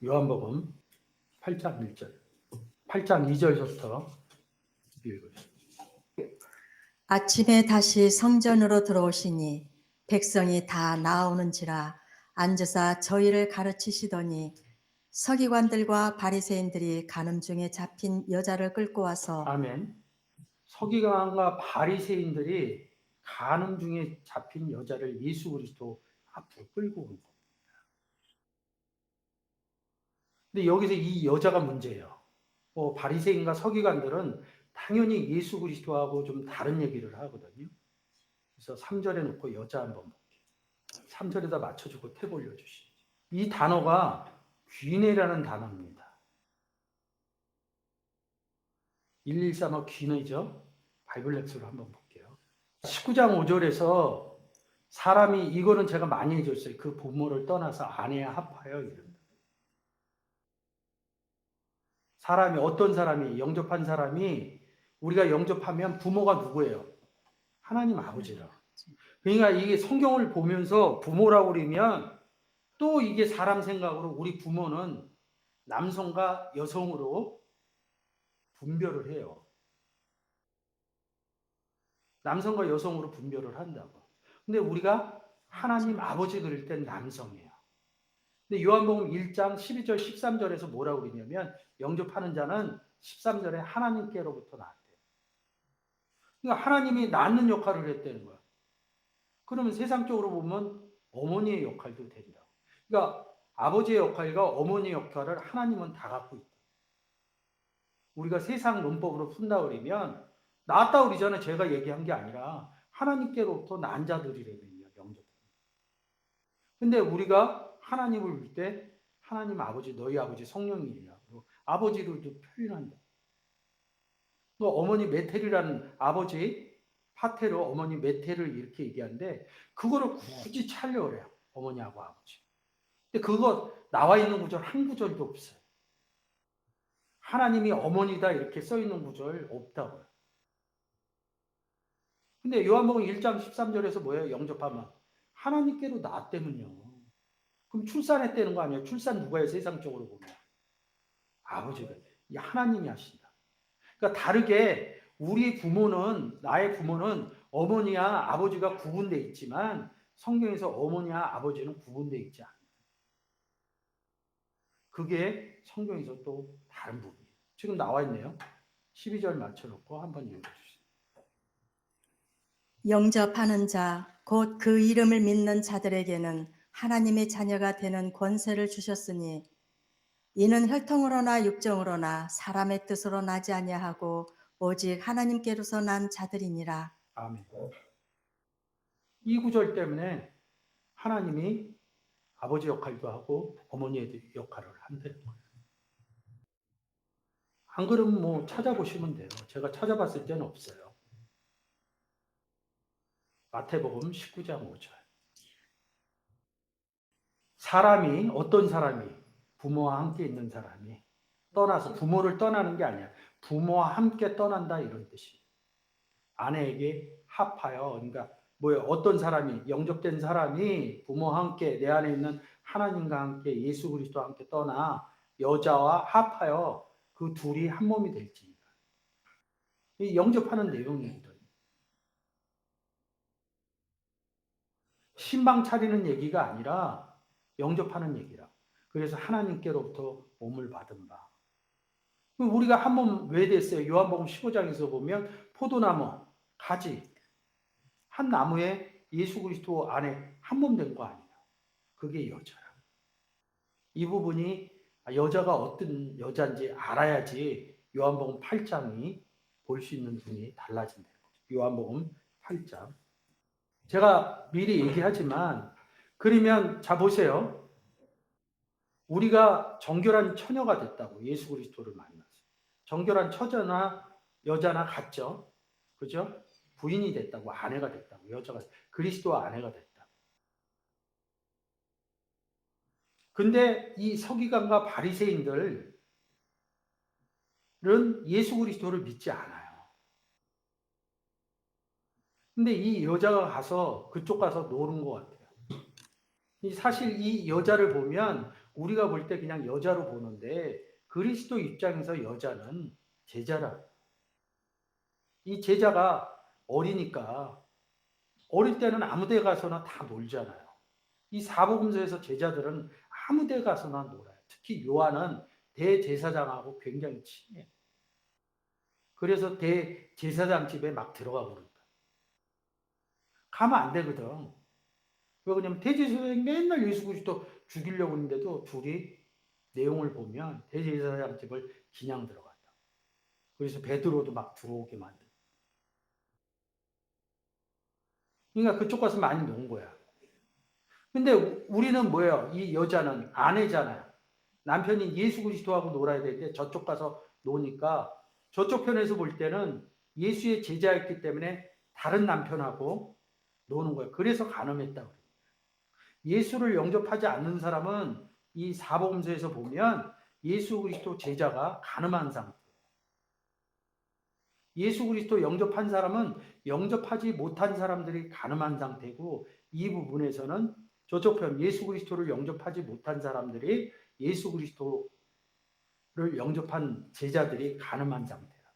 요한복음 8장 1절, 8장 2절부터 읽으시죠. 아침에 다시 성전으로 들어오시니 백성이 다 나오는지라 앉으사 저희를 가르치시더니 서기관들과 바리새인들이 간음 중에 잡힌 여자를 끌고 와서 아멘. 서기관과 바리새인들이 간음 중에 잡힌 여자를 예수 그리스도 앞으로 끌고 온 겁니다. 근데 여기서 이 여자가 문제예요. 바리새인과 서기관들은 당연히 예수 그리스도하고 좀 다른 얘기를 하거든요. 그래서 3절에 놓고 여자 한번 볼게요. 3절에다 맞춰주고 탭 올려주시죠. 이 단어가 귀내라는 단어입니다. 113어 귀내죠. 바이블 렉스로 한번 볼게요. 19장 5절에서 사람이, 이거는 제가 많이 해줬어요. 그 부모를 떠나서 아내와 합하여 이른다. 사람이, 어떤 사람이, 영접한 사람이, 우리가 영접하면 부모가 누구예요? 하나님 아버지라. 그러니까 이게 성경을 보면서 부모라고 그러면 또 이게 사람 생각으로 우리 부모는 남성과 여성으로 분별을 해요. 남성과 여성으로 분별을 한다고. 근데 우리가 하나님 아버지 그릴 땐 남성이에요. 근데 요한복음 1장 12절 13절에서 뭐라고 그러냐면 영접하는 자는 13절에 하나님께로부터 나왔대요. 그러니까 하나님이 낳는 역할을 했다는 거야. 그러면 세상적으로 보면 어머니의 역할도 된다. 그러니까 아버지의 역할과 어머니의 역할을 하나님은 다 갖고 있다. 우리가 세상 논법으로 푼다 그러면 낳았다 그러잖아요. 제가 얘기한 게 아니라 하나님께로부터 난 자들이라면요. 영접하는. 근데 우리가 하나님을 볼 때 하나님 아버지, 너희 아버지 성령이라고 아버지로도 표현한다. 또 어머니 메텔이라는 아버지 파테로 어머니 메텔을 이렇게 얘기하는데 그거를 굳이 차려고 그래요. 어머니하고 아버지. 근데 그거 나와 있는 구절 한 구절도 없어요. 하나님이 어머니다 이렇게 써 있는 구절 없다고요. 근데 요한복음 1장 13절에서 뭐예요? 영접하면 하나님께로 낳았다면요. 그럼 출산했다는 거 아니에요? 출산 누가 해요? 세상적으로 보면 아버지가. 이 하나님이 하신다. 그러니까 다르게 우리 부모는, 나의 부모는 어머니와 아버지가 구분되어 있지만 성경에서 어머니와 아버지는 구분되어 있지 않아요. 그게 성경에서 또 다른 부분이에요. 지금 나와 있네요. 12절 맞춰놓고 한번 읽어주세요. 영접하는 자 곧 그 이름을 믿는 자들에게는 하나님의 자녀가 되는 권세를 주셨으니 이는 혈통으로나 육정으로나 사람의 뜻으로 나지 아니하고 오직 하나님께로서 난 자들이니라. 아멘. 이 구절 때문에 하나님이 아버지 역할도 하고 어머니의 역할을 한다는 거예요. 안 그러면 뭐 찾아보시면 돼요. 제가 찾아봤을 때는 없어요. 마태복음 19장 5절. 사람이, 어떤 사람이, 부모와 함께 있는 사람이 떠나서, 부모를 떠나는 게 아니야. 부모와 함께 떠난다 이런 뜻이에요. 아내에게 합하여, 그러니까 뭐예요? 어떤 사람이, 영접된 사람이 부모와 함께, 내 안에 있는 하나님과 함께, 예수 그리스도와 함께 떠나 여자와 합하여 그 둘이 한 몸이 될지니라. 이 영접하는 내용이거든요. 신방 차리는 얘기가 아니라 영접하는 얘기라. 그래서 하나님께로부터 몸을 받은 바. 우리가 한 몸 왜 됐어요? 요한복음 15장에서 보면 포도나무, 가지, 한 나무에 예수 그리스도 안에 한 몸 된 거 아니에요. 그게 여자라. 이 부분이 여자가 어떤 여자인지 알아야지 요한복음 8장이 볼 수 있는 눈이 달라진다는 거죠. 요한복음 8장. 제가 미리 얘기하지만, 그러면 자 보세요. 우리가 정결한 처녀가 됐다고, 예수 그리스도를 만나서. 정결한 처자나 여자나 같죠? 그죠? 부인이 됐다고, 아내가 됐다고, 여자가 그리스도와 아내가 됐다고. 근데 이 서기관과 바리새인들은 예수 그리스도를 믿지 않아요. 근데 이 여자가 가서 그쪽 가서 노는 것 같아요. 사실 이 여자를 보면 우리가 볼 때 그냥 여자로 보는데 그리스도 입장에서 여자는 제자라. 이 제자가 어리니까 어릴 때는 아무 데 가서나 다 놀잖아요. 이 사복음서에서 제자들은 아무 데 가서나 놀아요. 특히 요한은 대제사장하고 굉장히 친해요. 그래서 대제사장 집에 막 들어가고 그런다. 가면 안 되거든. 왜 그러냐면 대제사장이 맨날 예수 그리스도 죽이려고 했는데도 둘이 내용을 보면 대제사장 집을 그냥 들어간다. 그래서 베드로도 막 들어오게 만든. 그러니까 그쪽 가서 많이 논 거야. 근데 우리는 뭐예요? 이 여자는 아내잖아요. 남편이 예수 그리스도하고 놀아야 되는데 저쪽 가서 노니까 저쪽 편에서 볼 때는 예수의 제자였기 때문에 다른 남편하고 노는 거예요. 그래서 간음했다고. 예수를 영접하지 않는 사람은 이 사복음서에서 보면 예수 그리스도 제자가 간음한 상태. 예수 그리스도 영접한 사람은 영접하지 못한 사람들이 간음한 상태고 이 부분에서는 저쪽 편 예수 그리스도를 영접하지 못한 사람들이 예수 그리스도를 영접한 제자들이 간음한 상태라.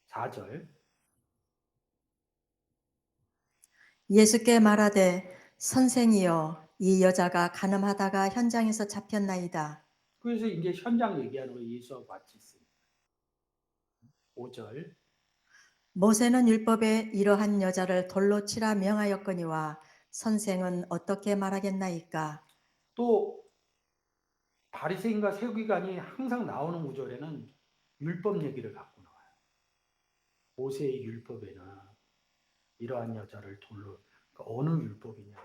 4절. 예수께 말하되 선생이여 이 여자가 간음하다가 현장에서 잡혔나이다. 그래서 이제 현장 얘기하는 거 예수하고 같이 있습니다. 5절. 모세는 율법에 이러한 여자를 돌로 치라 명하였거니와 선생은 어떻게 말하겠나이까? 또 바리새인과 세우기관이 항상 나오는 구절에는 율법 얘기를 갖고 나와요. 모세의 율법에는 이러한 여자를 돌로 그러니까 어느 율법이냐?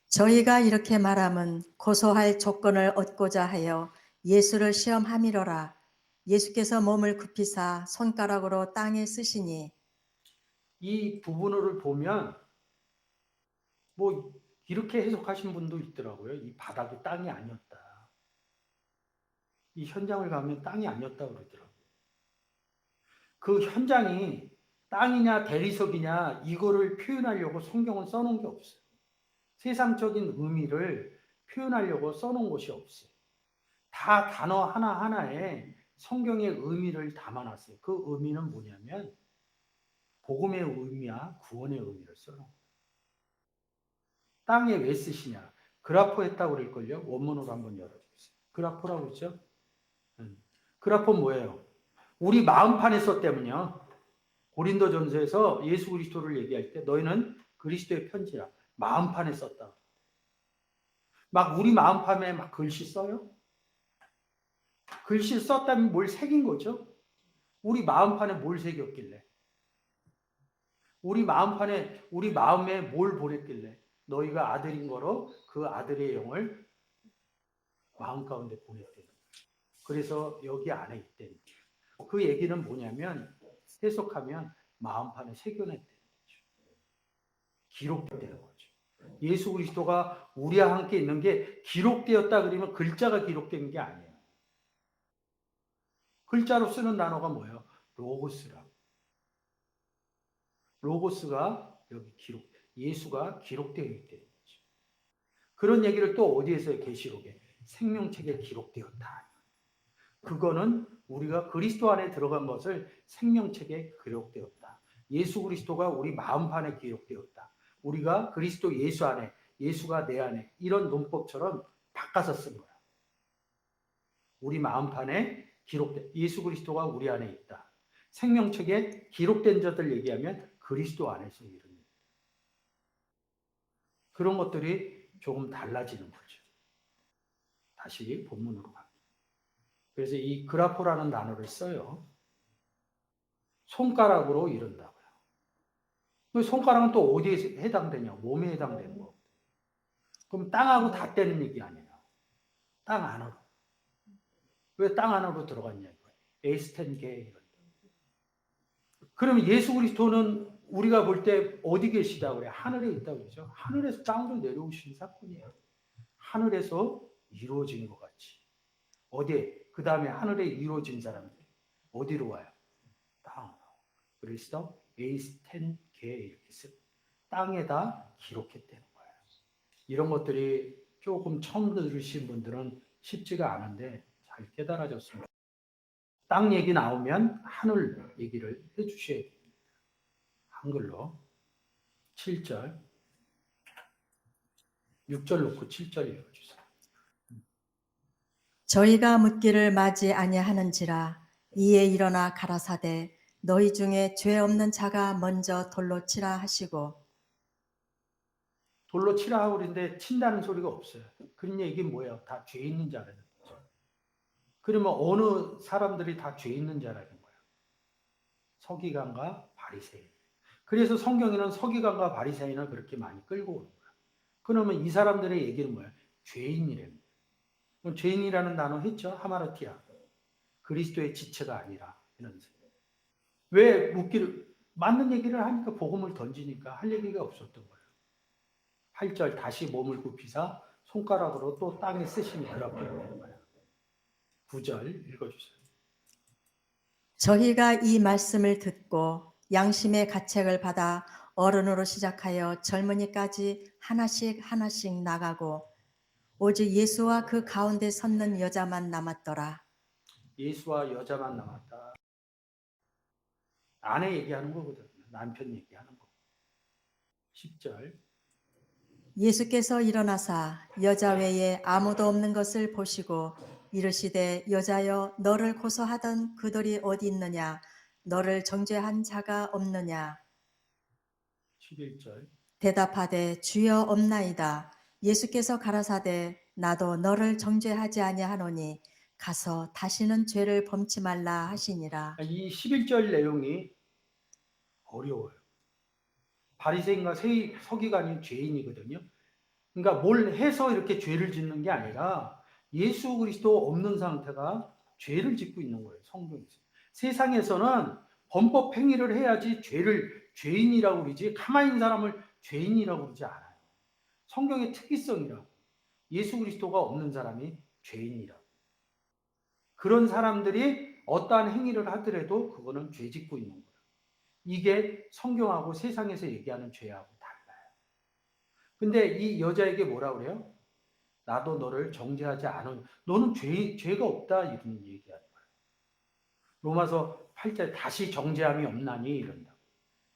저희가 이렇게 말함은 고소할 조건을 얻고자 하여 예수를 시험함이로라. 예수께서 몸을 굽히사 손가락으로 땅에 쓰시니 이 부분을 보면 뭐 이렇게 해석하신 분도 있더라고요. 이 바닥이 땅이 아니었다. 이 현장을 가면 땅이 아니었다 그러더라고요. 그 현장이 땅이냐 대리석이냐 이거를 표현하려고 성경은 써놓은 게 없어요. 세상적인 의미를 표현하려고 써놓은 것이 없어요. 다 단어 하나하나에 성경의 의미를 담아놨어요. 그 의미는 뭐냐면 복음의 의미와 구원의 의미를 써놓은 거예요. 땅에 왜 쓰시냐? 그라포 했다고 그럴걸요? 원문으로 한번 열어주세요. 그라포라고 그러죠? 그라포는 뭐예요? 우리 마음판에 썼다면요. 고린도전서에서 예수 그리스도를 얘기할 때 너희는 그리스도의 편지라 마음판에 썼다. 막 우리 마음판에 막 글씨 써요? 글씨 썼다면 뭘 새긴 거죠? 우리 마음판에 뭘 새겼길래? 우리 마음판에 우리 마음에 뭘 보냈길래? 너희가 아들인 거로 그 아들의 영을 마음 가운데 보냈대요. 그래서 여기 안에 있대. 그 얘기는 뭐냐면 해석하면 마음판에 새겨냈다는 거죠. 기록되는 거죠. 예수 그리스도가 우리와 함께 있는 게 기록되었다 그러면 글자가 기록된 게 아니에요. 글자로 쓰는 단어가 뭐예요? 로고스라고. 로고스가 여기 예수가 기록되어 있다는 거죠. 그런 얘기를 또 어디에서 해요? 계시록에 생명책에 기록되었다. 그거는 우리가 그리스도 안에 들어간 것을 생명책에 기록되었다. 예수 그리스도가 우리 마음판에 기록되었다. 우리가 그리스도 예수 안에, 예수가 내 안에 이런 논법처럼 바꿔서 쓴 거야. 우리 마음판에 예수 그리스도가 우리 안에 있다. 생명책에 기록된 자들 얘기하면 그리스도 안에서 이런 얘기. 그런 것들이 조금 달라지는 거죠. 다시 본문으로 갑니다. 그래서 이 그라포라는 단어를 써요. 손가락으로 이른다고요. 손가락은 또 어디에 해당되냐? 몸에 해당되는 거. 그럼 땅하고 닿다는 얘기 아니에요. 땅 안으로. 왜 땅 안으로 들어갔냐? 에스텐게 이런. 그러면 예수 그리스도는 우리가 볼 때 어디 계시다 그래? 하늘에 있다고 그러죠. 하늘에서 땅으로 내려오신 사건이에요. 하늘에서 이루어진 것 같이. 어디에? 그 다음에 하늘에 이루어진 사람들. 어디로 와요? 땅으로. 그리스도 에이스텐 개 이렇게 땅에다 기록했다는 거예요. 이런 것들이 조금 처음 들으신 분들은 쉽지가 않은데 잘 깨달아졌습니다. 땅 얘기 나오면 하늘 얘기를 해주셔야 됩니다. 한글로 7절, 6절 놓고 7절 읽어주세요. 저희가 묻기를 맞이 아니하는지라 이에 일어나 가라사대 너희 중에 죄 없는 자가 먼저 돌로 치라 하시고 돌로 치라 하고 그러는데 친다는 소리가 없어요. 그런 얘기는 뭐예요? 다 죄 있는 자라는 거죠. 그러면 어느 사람들이 다 죄 있는 자라는 거예요? 서기관과 바리새인. 그래서 성경에는 서기관과 바리새인을 그렇게 많이 끌고 오는 거예요. 그러면 이 사람들의 얘기는 뭐예요? 죄인이랍니다. 그럼 죄인이라는 단어 했죠? 하마르티아. 그리스도의 지체가 아니라 이런 소리. 왜 묻기를 맞는 얘기를 하니까 복음을 던지니까 할 얘기가 없었던 거예요. 8절 다시 몸을 굽히사 손가락으로 또 땅에 쓰시니 그렇게 되는 거예요. 9절 읽어주세요. 저희가 이 말씀을 듣고 양심의 가책을 받아 어른으로 시작하여 젊은이까지 하나씩 하나씩 나가고 오직 예수와 그 가운데 섰는 여자만 남았더라. 예수와 여자만 남았다. 아내 얘기하는 거거든요. 남편 얘기하는 거. 10절 예수께서 일어나사 여자 외에 아무도 없는 것을 보시고 이르시되 여자여 너를 고소하던 그들이 어디 있느냐 너를 정죄한 자가 없느냐 11절 대답하되 주여 없나이다. 예수께서 가라사대 나도 너를 정죄하지 아니하노니 가서 다시는 죄를 범치 말라 하시니라. 이 11절 내용이 어려워요. 바리새인과 서기관이 죄인이거든요. 그러니까 뭘 해서 이렇게 죄를 짓는 게 아니라 예수 그리스도 없는 상태가 죄를 짓고 있는 거예요. 성경에서. 세상에서는 범법 행위를 해야지 죄인이라고 그러지 가만히 있는 사람을 죄인이라고 그러지 않아요. 성경의 특이성이라고. 예수 그리스도가 없는 사람이 죄인이라고. 그런 사람들이 어떠한 행위를 하더라도 그거는 죄 짓고 있는 거예요. 이게 성경하고 세상에서 얘기하는 죄하고 달라요. 근데 이 여자에게 뭐라 그래요? 나도 너를 정죄하지 않은, 너는 죄가 없다 이런 얘기하는 거예요. 로마서 8절 다시 정죄함이 없나니 이런다.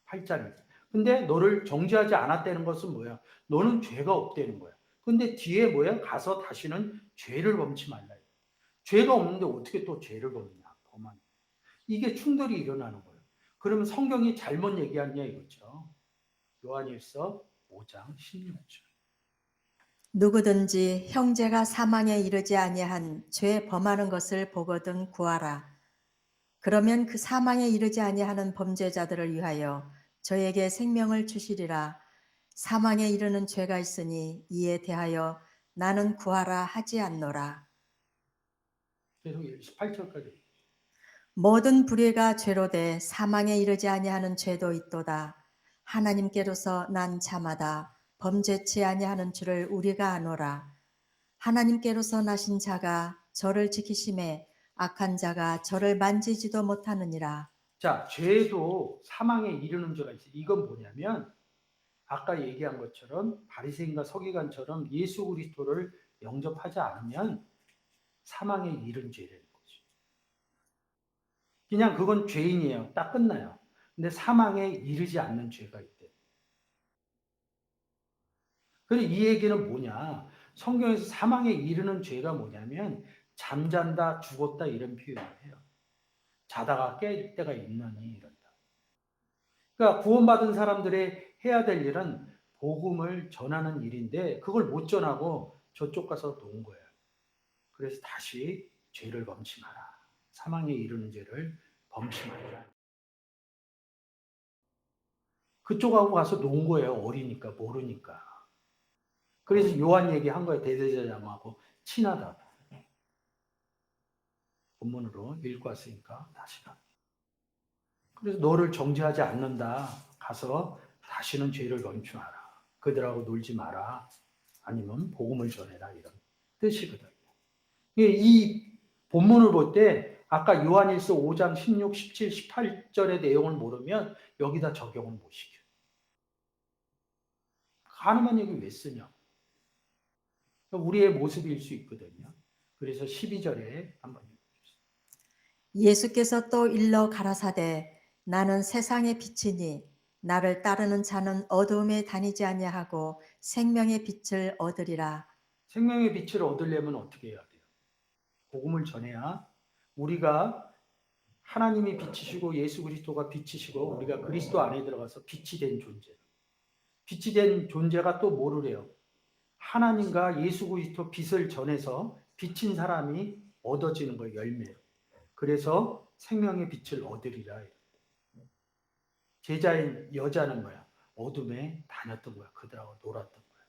8절입니다. 근데 너를 정죄하지 않았다는 것은 뭐야? 너는 죄가 없다는 거야. 근데 뒤에 뭐야? 가서 다시는 죄를 범치 말라. 죄가 없는데 어떻게 또 죄를 범냐? 범하냐? 이게 충돌이 일어나는 거예요. 그러면 성경이 잘못 얘기하냐 이거죠. 요한일서 5장 16절. 누구든지 형제가 사망에 이르지 아니한 죄 범하는 것을 보거든 구하라. 그러면 그 사망에 이르지 아니하는 범죄자들을 위하여 저에게 생명을 주시리라. 사망에 이르는 죄가 있으니 이에 대하여 나는 구하라 하지 않노라. 계속 18절까지. 모든 불의가 죄로 돼 사망에 이르지 아니하는 죄도 있도다. 하나님께로서 난 참하다. 범죄치 아니하는 줄을 우리가 아노라. 하나님께로서 나신 자가 저를 지키심에 악한 자가 저를 만지지도 못하느니라. 자, 죄도 사망에 이르는 죄가 있어요. 이건 뭐냐면 아까 얘기한 것처럼 바리새인과 서기관처럼 예수 그리스도를 영접하지 않으면 사망에 이른 죄라는 거죠. 그냥 그건 죄인이에요. 딱 끝나요. 근데 사망에 이르지 않는 죄가 있대. 그리고 이 얘기는 뭐냐? 성경에서 사망에 이르는 죄가 뭐냐면 잠잔다, 죽었다 이런 표현을 해요. 자다가 깰 때가 있느니 이런다. 그러니까 구원받은 사람들의 해야 될 일은 복음을 전하는 일인데 그걸 못 전하고 저쪽 가서 놓은 거예요. 그래서 다시 죄를 범치 마라. 사망에 이르는 죄를 범치 마라. 그쪽하고 가서 놓은 거예요. 어리니까 모르니까. 그래서 요한 얘기한 거예요. 대제사장하고 친하다. 본문으로 읽고 왔으니까 다시 가. 그래서 너를 정죄하지 않는다. 가서 다시는 죄를 범치 마라. 그들하고 놀지 마라. 아니면 복음을 전해라. 이런 뜻이거든요. 이 본문을 볼 때 아까 요한일서 5장 16, 17, 18절의 내용을 모르면 여기다 적용을 못 시켜요. 가늠한 얘기 왜 쓰냐? 우리의 모습일 수 있거든요. 그래서 12절에 한번 읽어주세요. 예수께서 또 일러 가라사대 나는 세상의 빛이니 나를 따르는 자는 어두움에 다니지 아니하고 생명의 빛을 얻으리라. 생명의 빛을 얻으려면 어떻게 해야 돼요? 복음을 전해야 우리가 하나님이 빛이시고 예수 그리스도가 빛이시고 우리가 그리스도 안에 들어가서 빛이 된 존재. 빛이 된 존재가 또 뭐를 해요? 하나님과 예수 그리스도 빛을 전해서 비친 사람이 얻어지는 거예요, 열매로. 그래서 생명의 빛을 얻으리라. 제자인 여자는 뭐야? 어둠에 다녔던 거야. 그들하고 놀았던 거야.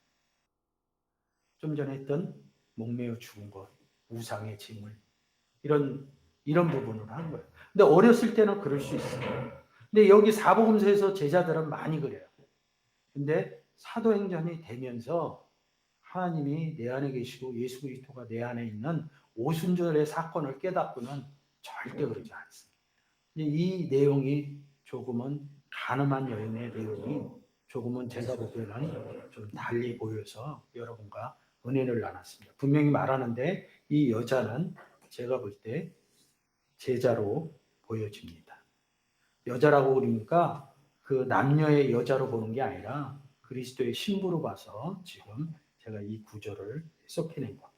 좀 전에 했던 목매어 죽은 것, 우상의 징을 이런 부분을 한 거예요. 근데 어렸을 때는 그럴 수 있어요. 근데 여기 사복음서에서 제자들은 많이 그래요. 근데 사도행전이 되면서 하나님이 내 안에 계시고 예수 그리스도가 내 안에 있는 오순절의 사건을 깨닫고는 절대 그러지 않습니다. 이 내용이 조금은 가늠한 여인의 내용이 조금은 제가 보기에는 좀 달리 보여서 여러분과 은혜를 나눴습니다. 분명히 말하는데 이 여자는 제가 볼 때 제자로 보여집니다. 여자라고 그러니까 그 남녀의 여자로 보는 게 아니라 그리스도의 신부로 봐서 지금 제가 이 구절을 해석해낸 겁니다.